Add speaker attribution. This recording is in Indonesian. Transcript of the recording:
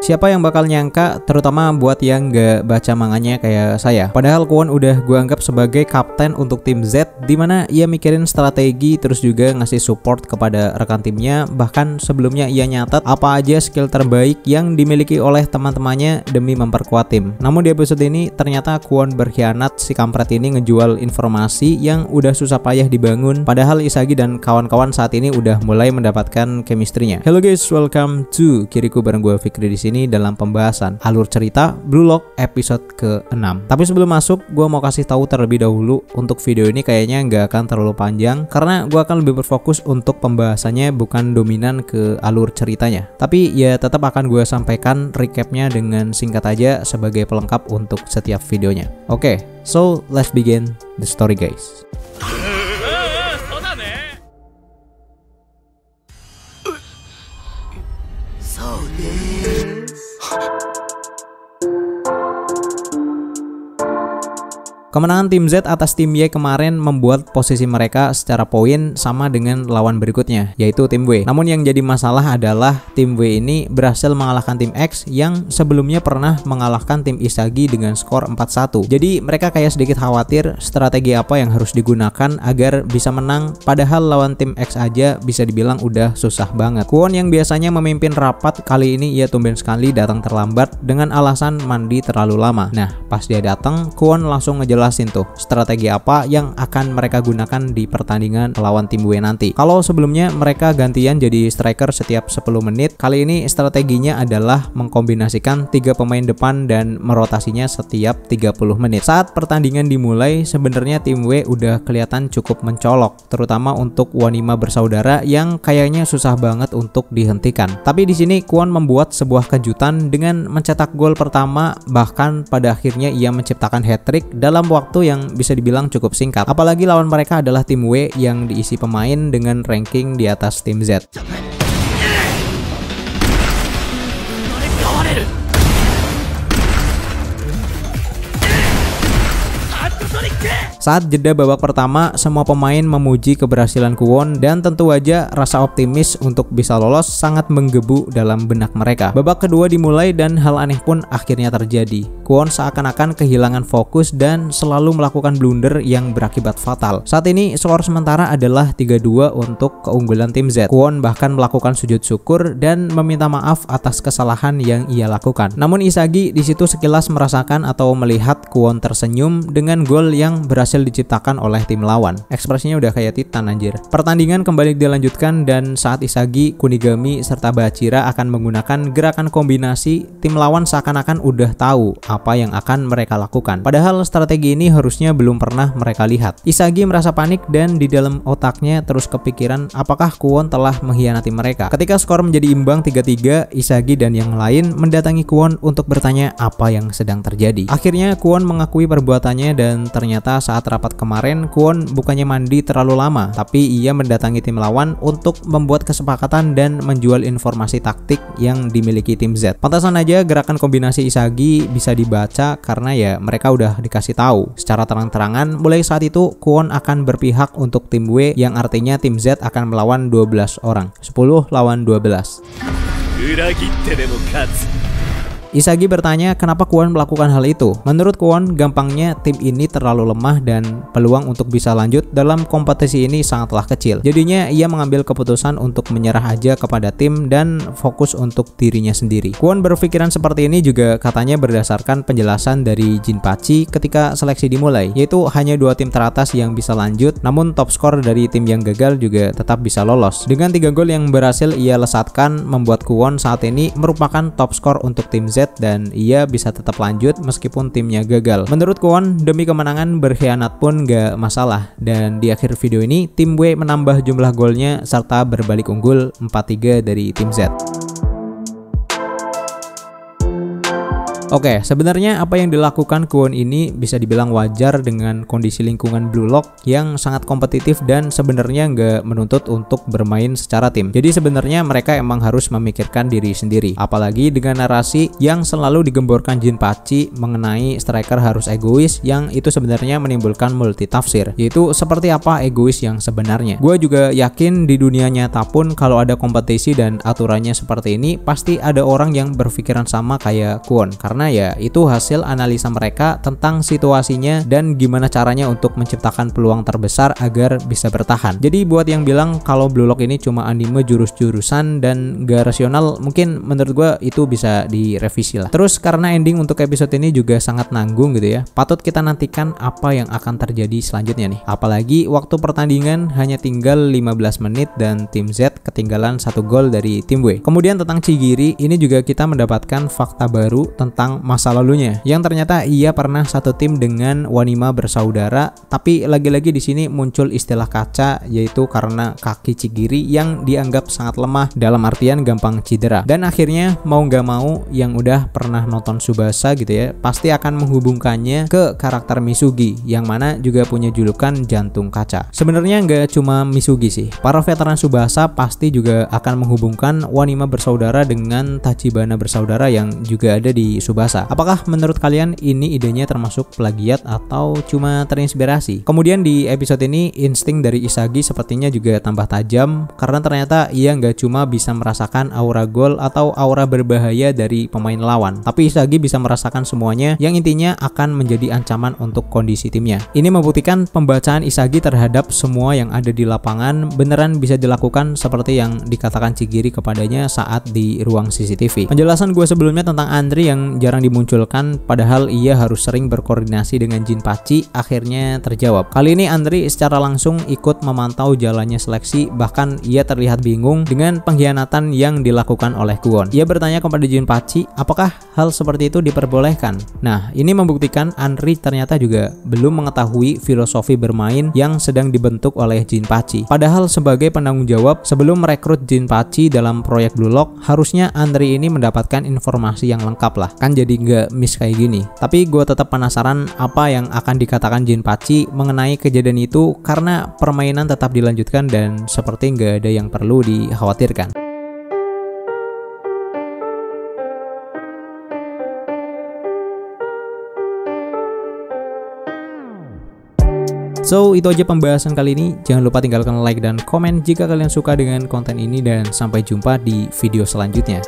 Speaker 1: Siapa yang bakal nyangka, terutama buat yang gak baca manganya kayak saya. Padahal Kwon udah gue anggap sebagai kapten untuk tim Z, dimana ia mikirin strategi terus juga ngasih support kepada rekan timnya. Bahkan sebelumnya ia nyatet apa aja skill terbaik yang dimiliki oleh teman-temannya demi memperkuat tim. Namun di episode ini ternyata Kwon berkhianat. Si kampret ini ngejual informasi yang udah susah payah dibangun, padahal Isagi dan kawan-kawan saat ini udah mulai mendapatkan chemistry-nya. Hello guys, welcome to Kiriku bareng gue Fikri di sini dalam pembahasan alur cerita Blue Lock episode ke-6. Tapi sebelum masuk, gue mau kasih tahu terlebih dahulu untuk video ini kayaknya nggak akan terlalu panjang karena gue akan lebih berfokus untuk pembahasannya bukan dominan ke alur ceritanya. Tapi ya tetap akan gue sampaikan recapnya dengan singkat aja sebagai pelengkap untuk setiap videonya. Oke, so let's begin the story guys. Kemenangan tim Z atas tim Y kemarin membuat posisi mereka secara poin sama dengan lawan berikutnya, yaitu tim W. Namun yang jadi masalah adalah tim W ini berhasil mengalahkan tim X yang sebelumnya pernah mengalahkan tim Isagi dengan skor 4-1. Jadi mereka kayak sedikit khawatir strategi apa yang harus digunakan agar bisa menang, padahal lawan tim X aja bisa dibilang udah susah banget. Kwon yang biasanya memimpin rapat, kali ini ia tumben sekali datang terlambat dengan alasan mandi terlalu lama. Nah, pas dia datang, Kwon langsung ngejelasin tuh strategi apa yang akan mereka gunakan di pertandingan lawan tim W nanti. Kalau sebelumnya mereka gantian jadi striker setiap 10 menit, kali ini strateginya adalah mengkombinasikan 3 pemain depan dan merotasinya setiap 30 menit. Saat pertandingan dimulai, sebenarnya tim W udah kelihatan cukup mencolok, terutama untuk Wanima bersaudara yang kayaknya susah banget untuk dihentikan. Tapi di sini Kwon membuat sebuah kejutan dengan mencetak gol pertama, bahkan pada akhirnya ia menciptakan hat-trick dalam waktu yang bisa dibilang cukup singkat. Apalagi lawan mereka adalah tim W yang diisi pemain dengan ranking di atas tim Z. Saat jeda babak pertama, semua pemain memuji keberhasilan Kwon dan tentu aja rasa optimis untuk bisa lolos sangat menggebu dalam benak mereka. Babak kedua dimulai dan hal aneh pun akhirnya terjadi. Kwon seakan-akan kehilangan fokus dan selalu melakukan blunder yang berakibat fatal. Saat ini skor sementara adalah 3-2 untuk keunggulan tim Z. Kwon bahkan melakukan sujud syukur dan meminta maaf atas kesalahan yang ia lakukan. Namun Isagi di situ sekilas merasakan atau melihat Kwon tersenyum dengan gol yang berhasil diciptakan oleh tim lawan. Ekspresinya udah kayak Titan anjir. Pertandingan kembali dilanjutkan dan saat Isagi, Kunigami, serta Bachira akan menggunakan gerakan kombinasi, tim lawan seakan-akan udah tahu apa yang akan mereka lakukan. Padahal strategi ini harusnya belum pernah mereka lihat. Isagi merasa panik dan di dalam otaknya terus kepikiran apakah Kwon telah mengkhianati mereka. Ketika skor menjadi imbang 3-3, Isagi dan yang lain mendatangi Kwon untuk bertanya apa yang sedang terjadi. Akhirnya Kwon mengakui perbuatannya dan ternyata saat rapat kemarin Kwon bukannya mandi terlalu lama, tapi ia mendatangi tim lawan untuk membuat kesepakatan dan menjual informasi taktik yang dimiliki tim Z. Pantasan aja gerakan kombinasi Isagi bisa dibaca karena ya mereka udah dikasih tahu secara terang-terangan mulai saat itu Kwon akan berpihak untuk tim W, yang artinya tim Z akan melawan 12 orang, 10 lawan 12. Isagi bertanya kenapa Kwon melakukan hal itu. Menurut Kwon, gampangnya tim ini terlalu lemah dan peluang untuk bisa lanjut dalam kompetisi ini sangatlah kecil. Jadinya ia mengambil keputusan untuk menyerah aja kepada tim dan fokus untuk dirinya sendiri. Kwon berpikiran seperti ini juga katanya berdasarkan penjelasan dari Jinpachi ketika seleksi dimulai, yaitu hanya 2 tim teratas yang bisa lanjut, namun top skor dari tim yang gagal juga tetap bisa lolos. Dengan 3 gol yang berhasil ia lesatkan, membuat Kwon saat ini merupakan top skor untuk tim Z dan ia bisa tetap lanjut meskipun timnya gagal. Menurut Kwon, demi kemenangan berkhianat pun gak masalah, dan di akhir video ini tim W menambah jumlah golnya serta berbalik unggul 4-3 dari tim Z. Oke, sebenarnya apa yang dilakukan Kwon ini bisa dibilang wajar dengan kondisi lingkungan Blue Lock yang sangat kompetitif dan sebenarnya nggak menuntut untuk bermain secara tim. Jadi sebenarnya mereka emang harus memikirkan diri sendiri. Apalagi dengan narasi yang selalu digemborkan Jinpachi mengenai striker harus egois, yang itu sebenarnya menimbulkan multi tafsir. Yaitu seperti apa egois yang sebenarnya. Gue juga yakin di dunia nyata pun kalau ada kompetisi dan aturannya seperti ini, pasti ada orang yang berpikiran sama kayak Kwon. Karena ya itu hasil analisa mereka tentang situasinya dan gimana caranya untuk menciptakan peluang terbesar agar bisa bertahan. Jadi buat yang bilang kalau Blue Lock ini cuma anime jurus-jurusan dan gak rasional, mungkin menurut gue itu bisa direvisi lah. Terus karena ending untuk episode ini juga sangat nanggung gitu ya, patut kita nantikan apa yang akan terjadi selanjutnya nih. Apalagi waktu pertandingan hanya tinggal 15 menit dan tim Z ketinggalan 1 gol dari tim W. Kemudian tentang Chigiri, ini juga kita mendapatkan fakta baru tentang masa lalunya, yang ternyata ia pernah satu tim dengan Wanima bersaudara. Tapi lagi-lagi di sini muncul istilah kaca, yaitu karena kaki Chigiri yang dianggap sangat lemah, dalam artian gampang cedera. Dan akhirnya mau nggak mau yang udah pernah nonton Tsubasa gitu ya, pasti akan menghubungkannya ke karakter Misugi, yang mana juga punya julukan jantung kaca. Sebenarnya nggak cuma Misugi sih, para veteran Tsubasa pasti juga akan menghubungkan Wanima bersaudara dengan Tachibana bersaudara yang juga ada di Tsubasa. Apakah menurut kalian ini idenya termasuk plagiat atau cuma terinspirasi? Kemudian di episode ini insting dari Isagi sepertinya juga tambah tajam, karena ternyata ia nggak cuma bisa merasakan aura gol atau aura berbahaya dari pemain lawan, tapi Isagi bisa merasakan semuanya, yang intinya akan menjadi ancaman untuk kondisi timnya. Ini membuktikan pembacaan Isagi terhadap semua yang ada di lapangan beneran bisa dilakukan seperti yang dikatakan Chigiri kepadanya saat di ruang CCTV. Penjelasan gue sebelumnya tentang Andri yang jarang dimunculkan padahal ia harus sering berkoordinasi dengan Jinpachi akhirnya terjawab. Kali ini Andri secara langsung ikut memantau jalannya seleksi, bahkan ia terlihat bingung dengan pengkhianatan yang dilakukan oleh Kwon. Ia bertanya kepada Jinpachi apakah hal seperti itu diperbolehkan. Nah, ini membuktikan Andri ternyata juga belum mengetahui filosofi bermain yang sedang dibentuk oleh Jinpachi. Padahal sebagai penanggung jawab sebelum merekrut Jinpachi dalam proyek Blue Lock, harusnya Andri ini mendapatkan informasi yang lengkap lah, kan jadi nggak miss kayak gini. Tapi gue tetap penasaran apa yang akan dikatakan Jinpachi mengenai kejadian itu, karena permainan tetap dilanjutkan dan seperti nggak ada yang perlu dikhawatirkan. So, itu aja pembahasan kali ini. Jangan lupa tinggalkan like dan komen jika kalian suka dengan konten ini, dan sampai jumpa di video selanjutnya.